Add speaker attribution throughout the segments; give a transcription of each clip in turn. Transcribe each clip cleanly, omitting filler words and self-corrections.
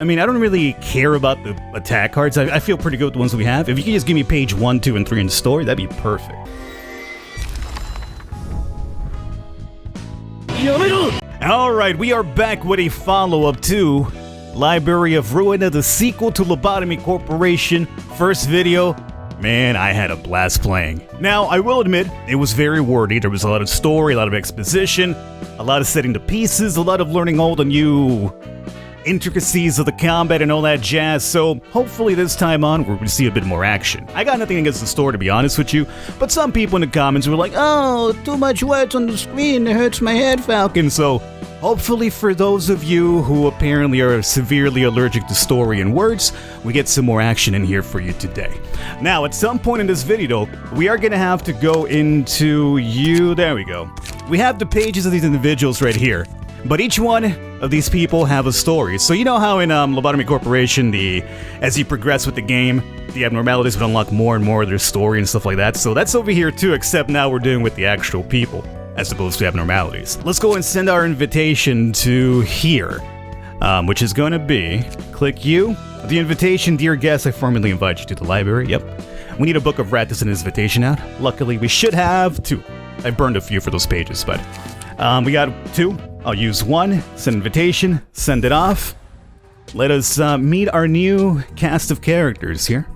Speaker 1: I mean, I don't really care about the attack cards. I feel pretty good with the ones we have. If you could just give me page 1, 2, and 3 in the story, that'd be perfect. Alright, we are back with a follow-up to Library of Ruina, the sequel to Lobotomy Corporation. First video, man, I had a blast playing. Now, I will admit, it was very wordy. There was a lot of story, a lot of exposition, a lot of setting the pieces, a lot of learning all the new intricacies of the combat and all that jazz, so hopefully this time on we're going to see a bit more action. I got nothing against the story, to be honest with you, but some people in the comments were like, oh, too much words on the screen, it hurts my head, Falcon, so hopefully for those of you who apparently are severely allergic to story and words, we get some more action in here for you today. Now, at some point in this video, though, we are going to have to go into there we go. We have the pages of these individuals right here. But each one of these people have a story. So you know how in Lobotomy Corporation, as you progress with the game, the abnormalities would unlock more and more of their story and stuff like that? So that's over here too, except now we're doing with the actual people, as opposed to abnormalities. Let's go and send our invitation to here, which is going to be, click you. The invitation, dear guest, I formally invite you to the library. Yep. We need a book of rat to send an invitation out. Luckily, we should have 2. I burned a few for those pages, but we got 2. I'll use 1, send invitation, send it off. Let us meet our new cast of characters here.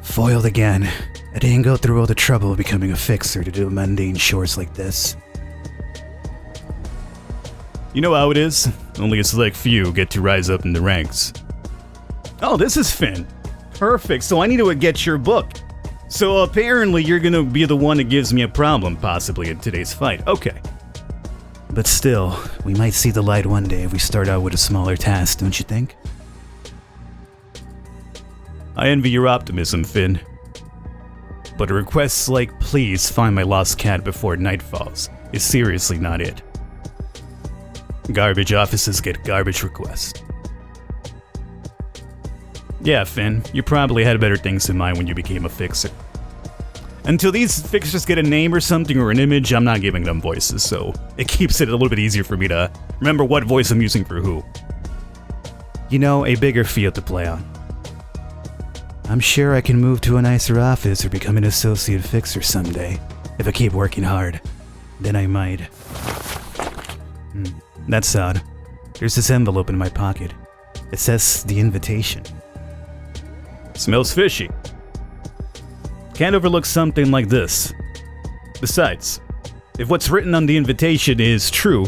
Speaker 1: Foiled again. I didn't go through all the trouble of becoming a fixer to do mundane chores like this. You know how it is? Only a select few get to rise up in the ranks. Oh, this is Finn. Perfect, so I need to get your book. So apparently you're gonna be the one that gives me a problem, possibly, in today's fight. Okay. But still, we might see the light one day if we start out with a smaller task, don't you think? I envy your optimism, Finn. But requests like, please find my lost cat before night falls, is seriously not it. Garbage offices get garbage requests. Yeah, Finn, you probably had better things in mind when you became a fixer. Until these fixers get a name or something or an image, I'm not giving them voices, so it keeps it a little bit easier for me to remember what voice I'm using for who. You know, a bigger field to play on. I'm sure I can move to a nicer office or become an associate fixer someday. If I keep working hard, then I might. That's odd. There's this envelope in my pocket. It says the invitation. Smells fishy. Can't overlook something like this. Besides, if what's written on the invitation is true,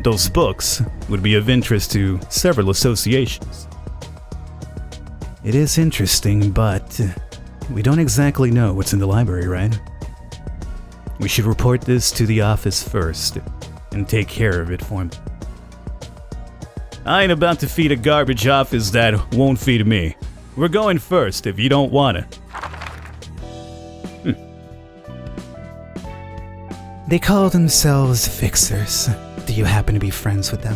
Speaker 1: those books would be of interest to several associations. It is interesting, but we don't exactly know what's in the library, right? We should report this to the office first and take care of it for me. I ain't about to feed a garbage office that won't feed me. We're going first if you don't want it. They call themselves fixers. Do you happen to be friends with them?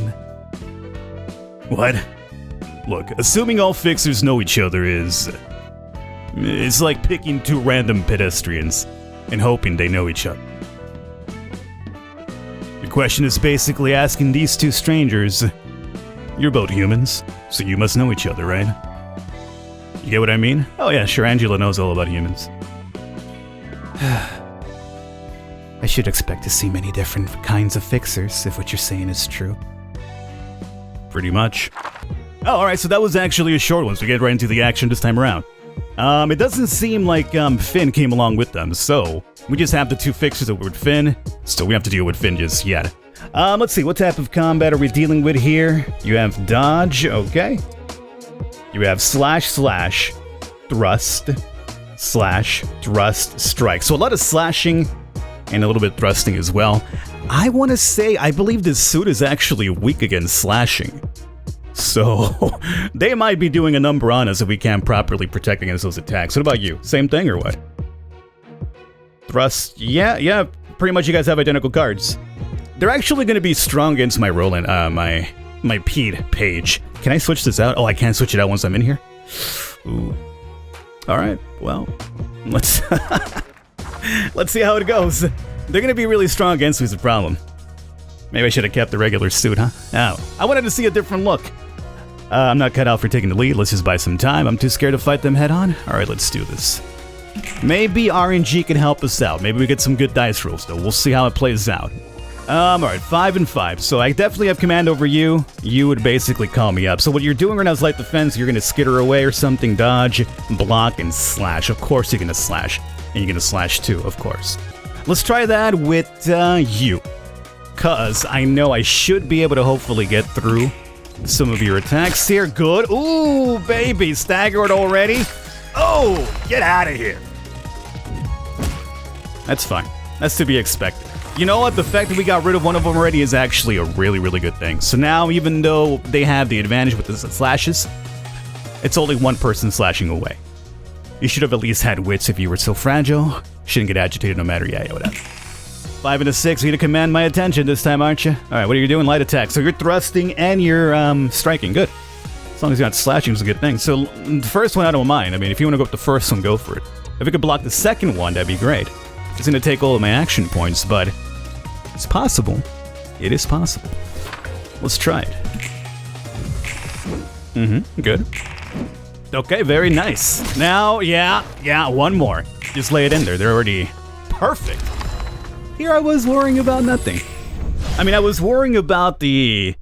Speaker 1: What? Look, assuming all fixers know each other it's like picking 2 random pedestrians and hoping they know each other. The question is basically asking these 2 strangers, you're both humans, so you must know each other, right? You get what I mean? Oh yeah, sure, Angela knows all about humans. I should expect to see many different kinds of fixers, if what you're saying is true. Pretty much. Oh, alright, so that was actually a short one, so we get right into the action this time around. It doesn't seem like Finn came along with them, so we just have the 2 fixers that were with Finn, so we have to deal with Finn just yet. Let's see, what type of combat are we dealing with here? You have dodge, okay. You have slash, thrust, slash, thrust, strike. So a lot of slashing and a little bit thrusting as well. I want to say, I believe this suit is actually weak against slashing. So, they might be doing a number on us if we can't properly protect against those attacks. What about you? Same thing or what? Thrust, yeah, pretty much you guys have identical cards. They're actually going to be strong against my Roland, my Pete page. Can I switch this out? Oh, I can't switch it out once I'm in here? Ooh. Alright, well, let's let's see how it goes. They're gonna be really strong against me is the problem. Maybe I should have kept the regular suit, huh? Oh, I wanted to see a different look. I'm not cut out for taking the lead. Let's just buy some time. I'm too scared to fight them head on. Alright, let's do this. Maybe RNG can help us out. Maybe we get some good dice rolls, though. We'll see how it plays out. Alright, 5 and 5. So I definitely have command over you. You would basically call me up. So what you're doing right now is light the fence. You're going to skitter away or something, dodge, block, and slash. Of course you're going to slash. And you're going to slash too, of course. Let's try that with you. Because I know I should be able to hopefully get through some of your attacks here. Good. Ooh, baby. Staggered already. Oh, get out of here. That's fine. That's to be expected. You know what? The fact that we got rid of one of them already is actually a really, really good thing. So now, even though they have the advantage with the slashes, it's only one person slashing away. You should have at least had wits if you were so fragile. Shouldn't get agitated no matter, yeah, whatever. 5 and a 6, you're gonna command my attention this time, aren't you? Alright, what are you doing? Light attack. So you're thrusting and you're striking. Good. As long as you're not slashing is a good thing. So the first one I don't mind. I mean, if you want to go with the first one, go for it. If I could block the second one, that'd be great. It's gonna take all of my action points, but it's possible. It is possible. Let's try it. Good. Okay, very nice. Now, yeah, one more. Just lay it in there. They're already perfect. Here I was worrying about nothing. I mean, I was worrying about the,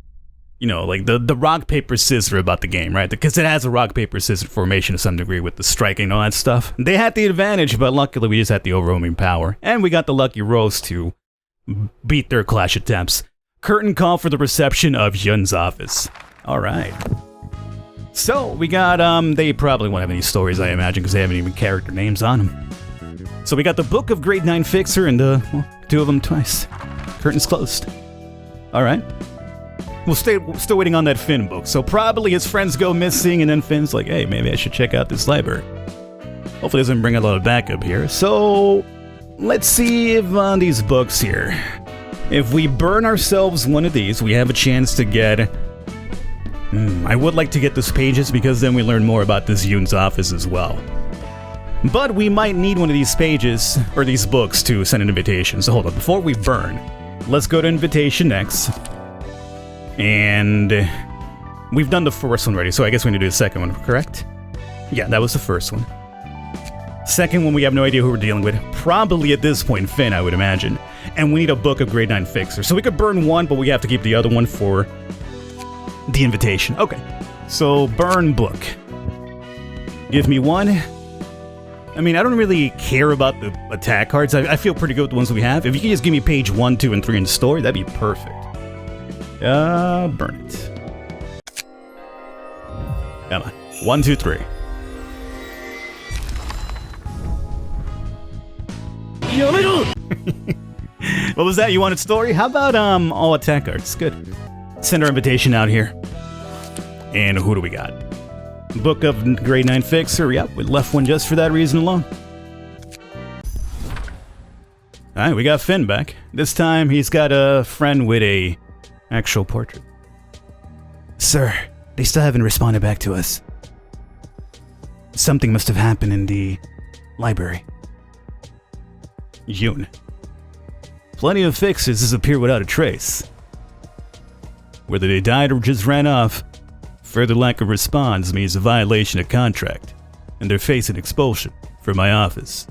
Speaker 1: you know, like the rock, paper, scissors about the game, right? Because it has a rock, paper, scissors formation to some degree with the striking and all that stuff. They had the advantage, but luckily we just had the overwhelming power. And we got the lucky rolls to beat their clash attempts. Curtain call for the reception of Yun's office. Alright. So, we got, they probably won't have any stories, I imagine, because they haven't even character names on them. So we got the Book of Grade 9 Fixer and, well, 2 of them twice. Curtain's closed. Alright. We're still waiting on that Finn book, so probably his friends go missing, and then Finn's like, hey, maybe I should check out this library. Hopefully it doesn't bring a lot of backup here. So, let's see if on these books here, if we burn ourselves one of these, we have a chance to get... I would like to get these pages, because then we learn more about this Yoon's office as well. But we might need one of these pages, or these books, to send an invitation. So hold on, before we burn, let's go to invitation next. And we've done the first one already, so I guess we need to do the second one, correct? Yeah, that was the first one. Second one, we have no idea who we're dealing with. Probably at this point, Finn, I would imagine. And we need a Book of Grade 9 Fixer. So we could burn one, but we have to keep the other one for the invitation. Okay, so burn book. Give me one. I mean, I don't really care about the attack cards. I feel pretty good with the ones we have. If you could just give me page 1, 2, and 3 in the story, that'd be perfect. Burn it. Come on. 1, 2, 3. What was that? You wanted story? How about all attack cards? Good. Send our invitation out here. And who do we got? Book of Grade 9 Fixer. Yep, we left one just for that reason alone. Alright, we got Finn back. This time he's got a friend with a actual portrait. Sir, they still haven't responded back to us. Something must have happened in the library. Yoon. Plenty of fixers disappear without a trace. Whether they died or just ran off, further lack of response means a violation of contract, and they're facing expulsion from my office.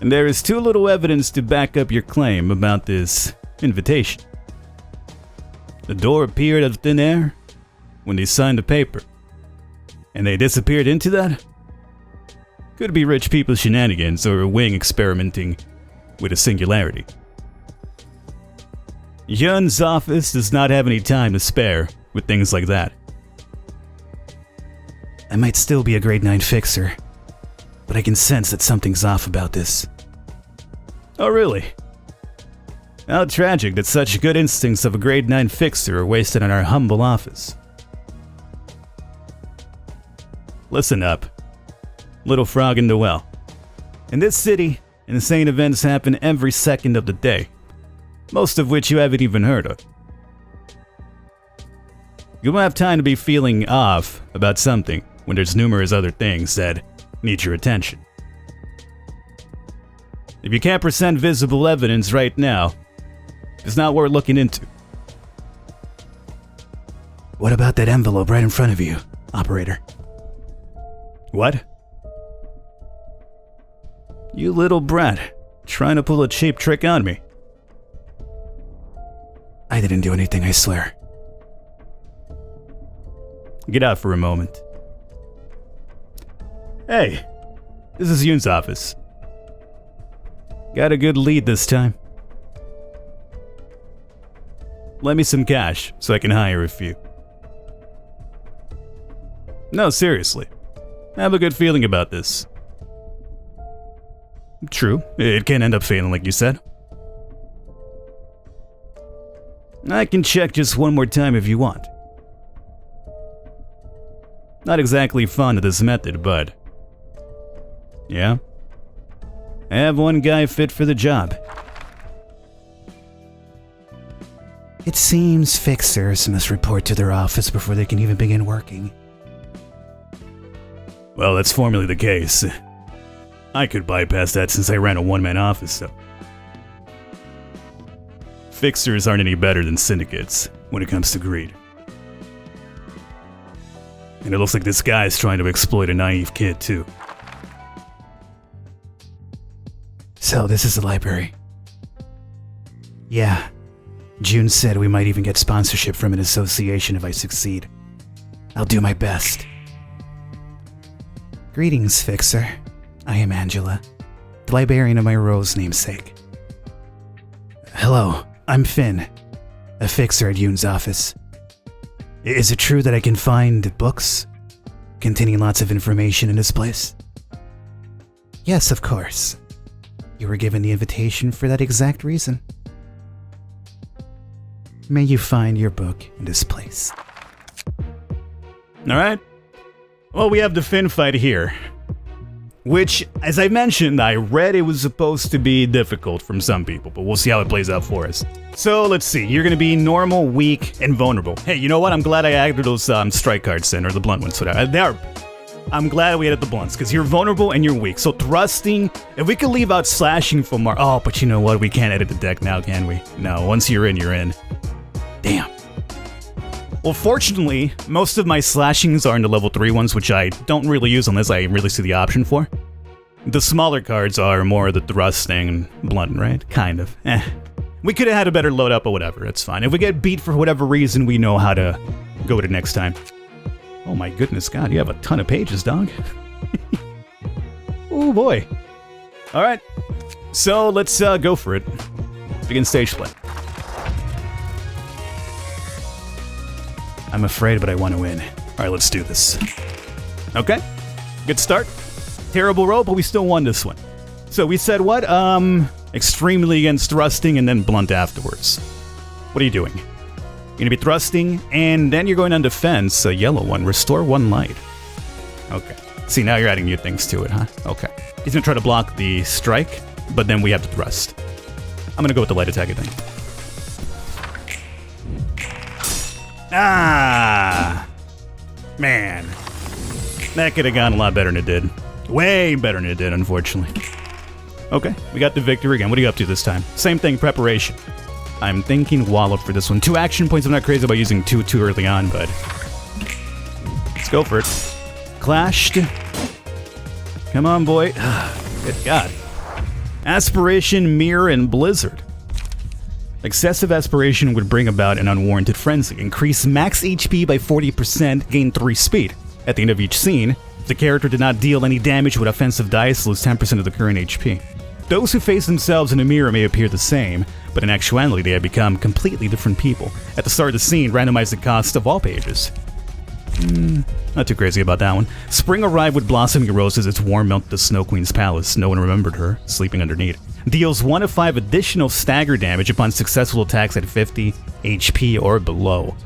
Speaker 1: And there is too little evidence to back up your claim about this invitation. The door appeared out of thin air when they signed the paper, and they disappeared into that? Could be rich people's shenanigans or a wing experimenting with a singularity. Yun's office does not have any time to spare with things like that. I might still be a Grade 9 fixer, but I can sense that something's off about this. Oh really? How tragic that such good instincts of a Grade 9 fixer are wasted on our humble office. Listen up, little frog in the well. In this city, insane events happen every second of the day, most of which you haven't even heard of. You won't have time to be feeling off about something when there's numerous other things that need your attention. If you can't present visible evidence right now, it's not worth looking into. What about that envelope right in front of you, operator? What? You little brat, trying to pull a cheap trick on me. I didn't do anything, I swear. Get out for a moment. Hey, this is Yoon's office. Got a good lead this time. Lend me some cash so I can hire a few. No, seriously. I have a good feeling about this. True, it can end up failing like you said. I can check just one more time if you want. Not exactly fond of this method, but... Yeah? I have one guy fit for the job. It seems fixers must report to their office before they can even begin working. Well, that's formally the case. I could bypass that since I ran a one-man office, so... Fixers aren't any better than syndicates when it comes to greed. And it looks like this guy's trying to exploit a naive kid, too. So, this is the library. Yeah. June said we might even get sponsorship from an association if I succeed. I'll do my best. Greetings, Fixer. I am Angela, the librarian of my Rose namesake. Hello, I'm Finn, a fixer at Yoon's office. Is it true that I can find books containing lots of information in this place? Yes, of course. You were given the invitation for that exact reason. May you find your book in this place. Alright. Well, we have the Finn fight here. Which, as I mentioned, I read it was supposed to be difficult from some people, but we'll see how it plays out for us. So, let's see. You're gonna be normal, weak, and vulnerable. Hey, you know what? I'm glad I added those strike cards in, or the blunt ones. I'm glad we added the blunts, because you're vulnerable and you're weak. So thrusting, if we could leave out slashing from our... Oh, but you know what? We can't edit the deck now, can we? No, once you're in, you're in. Damn. Well, fortunately, most of my slashings are in the level 3 ones, which I don't really use unless I really see the option for. The smaller cards are more the thrusting and blunt, right? Kind of. We could have had a better load up or whatever, it's fine. If we get beat for whatever reason, we know how to go with it next time. Oh my goodness, God, you have a ton of pages, dog. Oh boy. Alright, so let's go for it. Begin stage play. I'm afraid, but I want to win. Alright, let's do this. Okay, good start. Terrible roll, but we still won this one. So we said what? Extremely against thrusting and then blunt afterwards. What are you doing? You're gonna be thrusting, and then you're going on defense, a yellow one. Restore 1 light. Okay. See, now you're adding new things to it, huh? Okay. He's gonna try to block the strike, but then we have to thrust. I'm gonna go with the light attack, I think. Ah! Man. That could have gone a lot better than it did. Way better than it did, unfortunately. Okay, we got the victory again. What are you up to this time? Same thing, preparation. I'm thinking wallop for this one. 2 action points. I'm not crazy about using 2 too early on, but... Let's go for it. Clashed. Come on, boy. Good God. Aspiration, Mirror, and Blizzard. Excessive aspiration would bring about an unwarranted frenzy. Increase max HP by 40%, gain 3 speed. At the end of each scene, if the character did not deal any damage with offensive dice, lose 10% of the current HP. Those who face themselves in a mirror may appear the same, but in actuality they have become completely different people. At the start of the scene, randomize the cost of all pages. Not too crazy about that one. Spring arrived with blossoming roses. Its warm melted the Snow Queen's palace. No one remembered her, sleeping underneath. Deals 1 of 5 additional stagger damage upon successful attacks at 50 HP or below.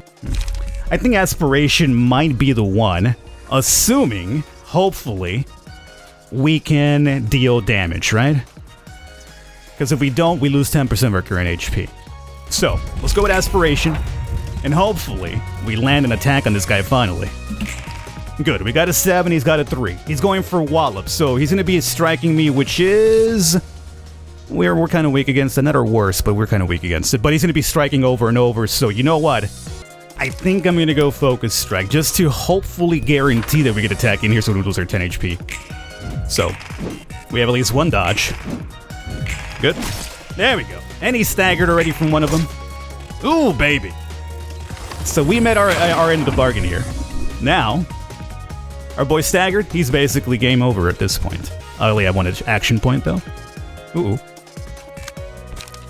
Speaker 1: I think Aspiration might be the one, assuming, hopefully, we can deal damage, right? Because if we don't, we lose 10% of our current HP. So, let's go with Aspiration, and hopefully, we land an attack on this guy finally. Good, we got a 7, he's got a 3. He's going for Wallop, so he's going to be striking me, which is... We're kind of weak against it, not our worst, but we're kind of weak against it. But he's going to be striking over and over, so you know what? I think I'm gonna go Focus Strike, just to hopefully guarantee that we get attack in here so we don't lose our 10 HP. So, we have at least one dodge. Good. There we go. And he's staggered already from one of them. Ooh, baby. So we met our end of the bargain here. Now, our boy staggered. He's basically game over at this point. I only have one action point, though. Ooh.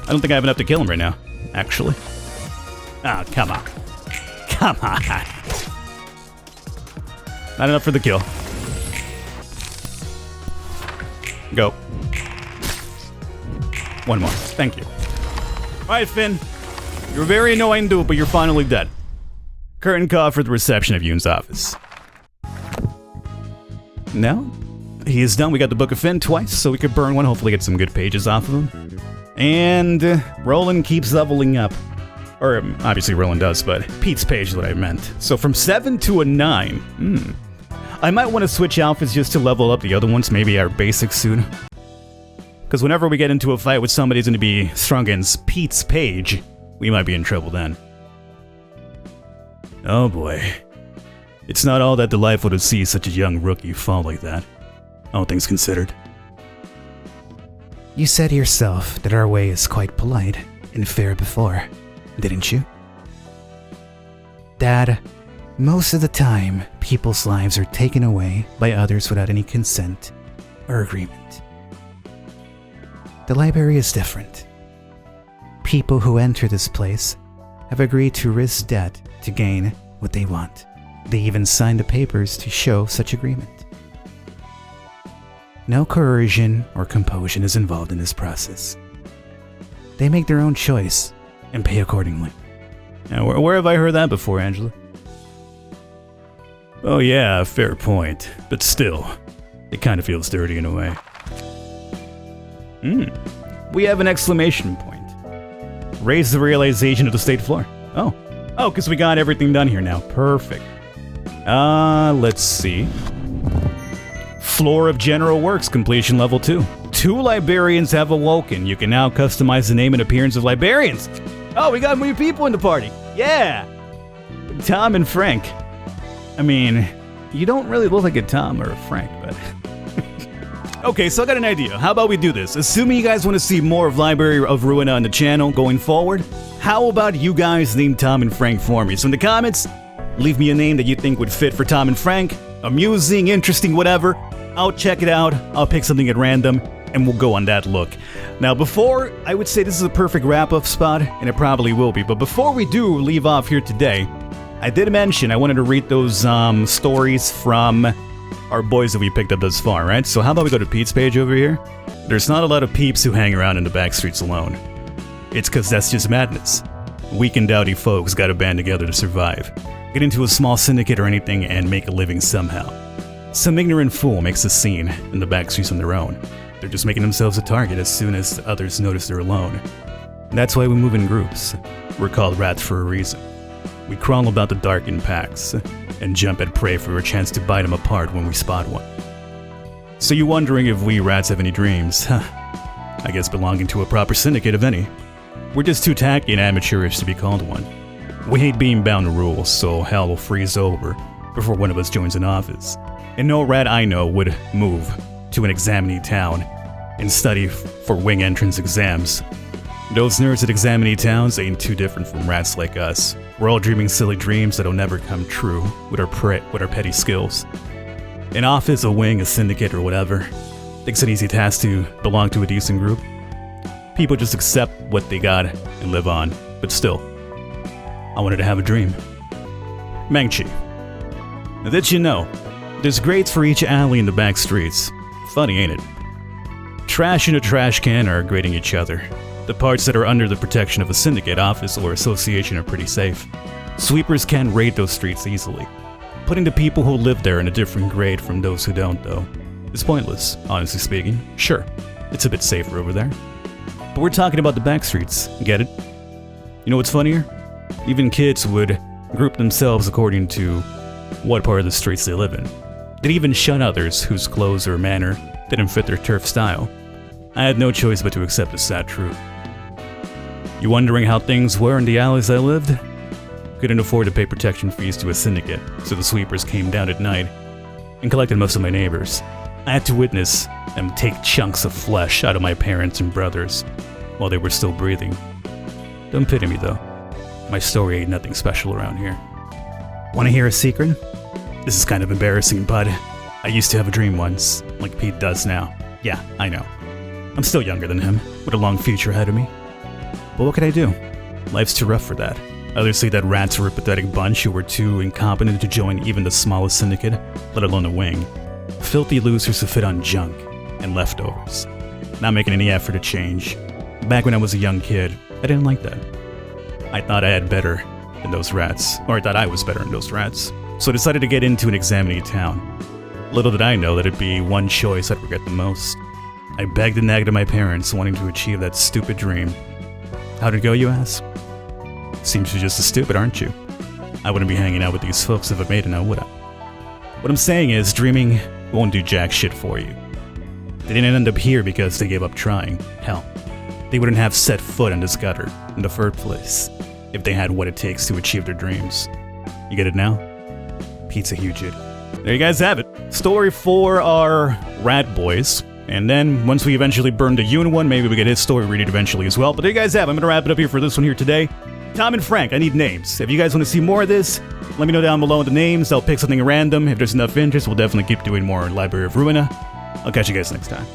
Speaker 1: I don't think I have enough to kill him right now, actually. Ah, come on. Come on. Not enough for the kill. Go. One more. Thank you. Alright, Finn. You're very annoying, dude, but you're finally dead. Curtain call for the reception of Yoon's office. Now, he is done. We got the Book of Finn twice, so we could burn one, hopefully get some good pages off of him. And Roland keeps leveling up. Or, obviously Roland does, but Pete's page is what I meant. So from 7 to a 9. I might want to switch outfits just to level up the other ones, maybe our basics soon. Because whenever we get into a fight with somebody who's going to be strong against Pete's page, we might be in trouble then. Oh boy. It's not all that delightful to see such a young rookie fall like that, all things considered.
Speaker 2: You said yourself that our way is quite polite and fair before, didn't you? Dad, most of the time, people's lives are taken away by others without any consent or agreement. The library is different. People who enter this place have agreed to risk debt to gain what they want. They even signed the papers to show such agreement. No coercion or compulsion is involved in this process. They make their own choice and pay accordingly.
Speaker 1: Now, where have I heard that before, Angela? Oh yeah, fair point. But still, it kind of feels dirty in a way. We have an exclamation point. Raise the realization of the state floor. Oh, because we got everything done here now. Perfect. Let's see. Floor of General Works, completion level 2. 2 librarians have awoken. You can now customize the name and appearance of librarians. Oh, we got new people in the party. Yeah. Tom and Frank. I mean, you don't really look like a Tom or a Frank, but... Okay, so I got an idea. How about we do this? Assuming you guys want to see more of Library of Ruina on the channel going forward, how about you guys name Tom and Frank for me? So in the comments, leave me a name that you think would fit for Tom and Frank. Amusing, interesting, whatever. I'll check it out. I'll pick something at random, and we'll go on that look. Now before, I would say this is a perfect wrap-up spot, and it probably will be, but before we do leave off here today, I did mention I wanted to read those stories from our boys that we picked up thus far, right? So how about we go to Pete's page over here? There's not a lot of peeps who hang around in the back streets alone. It's cause that's just madness. Weak and dowdy folks gotta band together to survive. Get into a small syndicate or anything and make a living somehow. Some ignorant fool makes a scene in the back streets on their own. They're just making themselves a target as soon as others notice they're alone. That's why we move in groups. We're called rats for a reason. We crawl about the dark in packs, and jump at prey for a chance to bite them apart when we spot one. So you wondering if we rats have any dreams? Huh. I guess belonging to a proper syndicate of any. We're just too tacky and amateurish to be called one. We hate being bound to rules, so hell will freeze over before one of us joins an office. And no rat I know would move to an examining town and study for wing entrance exams. Those nerds at examining towns ain't too different from rats like us. We're all dreaming silly dreams that'll never come true with our petty skills. An office, a wing, a syndicate, or whatever. It's an easy task to belong to a decent group. People just accept what they got and live on. But still, I wanted to have a dream. Mangchi. Now that you know, there's grates for each alley in the back streets. Funny, ain't it? Trash in a trash can are grading each other. The parts that are under the protection of a syndicate, office, or association are pretty safe. Sweepers can't raid those streets easily. Putting the people who live there in a different grade from those who don't, though, is pointless, honestly speaking. Sure, it's a bit safer over there. But we're talking about the back streets, get it? You know what's funnier? Even kids would group themselves according to what part of the streets they live in. They'd even shun others whose clothes or manner didn't fit their turf style. I had no choice but to accept the sad truth. You wondering how things were in the alleys I lived? Couldn't afford to pay protection fees to a syndicate, so the sweepers came down at night and collected most of my neighbors. I had to witness them take chunks of flesh out of my parents and brothers while they were still breathing. Don't pity me though. My story ain't nothing special around here.
Speaker 2: Want to hear a secret?
Speaker 1: This is kind of embarrassing, but I used to have a dream once, like Pete does now. Yeah, I know. I'm still younger than him, with a long future ahead of me.
Speaker 2: But what could I do?
Speaker 1: Life's too rough for that. Others say that rats were a pathetic bunch who were too incompetent to join even the smallest syndicate, let alone a wing. Filthy losers who fit on junk and leftovers. Not making any effort to change. Back when I was a young kid, I didn't like that. I thought I had better than those rats, or I thought I was better than those rats, so I decided to get into an examining town. Little did I know that it'd be one choice I'd regret the most. I begged and nagged at my parents, wanting to achieve that stupid dream. How'd it go, you ask? Seems you're just as stupid, aren't you? I wouldn't be hanging out with these folks if I made it now, would I? What I'm saying is, dreaming won't do jack shit for you. They didn't end up here because they gave up trying. Hell, they wouldn't have set foot in this gutter in the first place if they had what it takes to achieve their dreams. You get it now? Pete's a huge idiot. There you guys have it. Story for our rat boys. And then, once we eventually burn the Yoon one, maybe we get his story read it eventually as well. But there you guys have it. I'm going to wrap it up here for this one here today. Tom and Frank, I need names. If you guys want to see more of this, let me know down below in the names. I'll pick something random. If there's enough interest, we'll definitely keep doing more Library of Ruina. I'll catch you guys next time.